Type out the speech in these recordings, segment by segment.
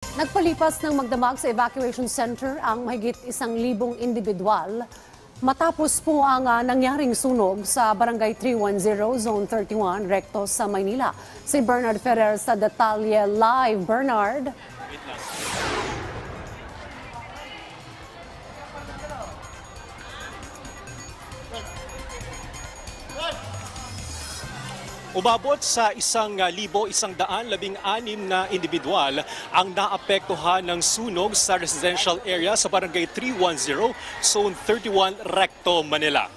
Nagpalipas ng magdamag sa evacuation center ang mahigit 1,000 individual matapos po ang nangyaring sunog sa Barangay 310, Zone 31, Recto sa Maynila. Si Bernard Ferrer sa Detalye Live. Bernard. Umabot sa 1,116 na individual ang naapektuhan ng sunog sa residential area sa Barangay 310, Zone 31, Recto, Manila.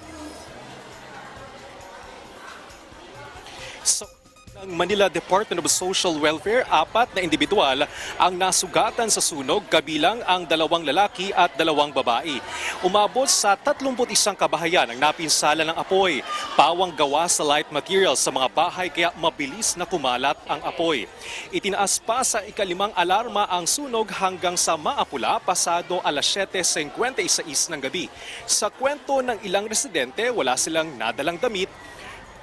Ng Manila Department of Social Welfare, 4 na individual ang nasugatan sa sunog, kabilang ang 2 lalaki at 2 babae. Umabot sa 31 kabahayan ang napinsala ng apoy. Pawang gawa sa light materials sa mga bahay kaya mabilis na kumalat ang apoy. Itinaas pa sa ika-5 alarma ang sunog hanggang sa maapula pasado alas 7:56 ng gabi. Sa kwento ng ilang residente, wala silang nadalang damit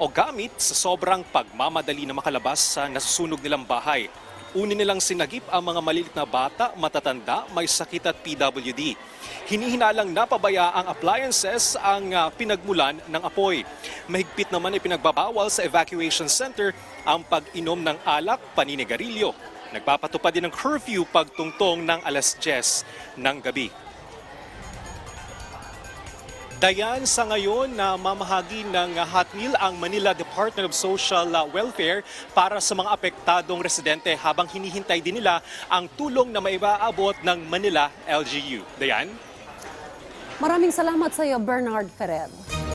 o gamit sa sobrang pagmamadali na makalabas sa nasusunog nilang bahay. Unin nilang sinagip ang mga malilit na bata, matatanda, may sakit at PWD. Hinihinalang napabaya ang appliances ang pinagmulan ng apoy. Mahigpit naman ay pinagbabawal sa evacuation center ang pag-inom ng alak, paninigarilyo. Nagpapatupad din ng curfew pagtungtong ng alas 10 ng gabi. Dayan, sa ngayon na mamahagi ng hot meal ang Manila Department of Social Welfare para sa mga apektadong residente habang hinihintay din nila ang tulong na maibaabot ng Manila LGU. Dayan? Maraming salamat sa iyo, Bernard Ferrer.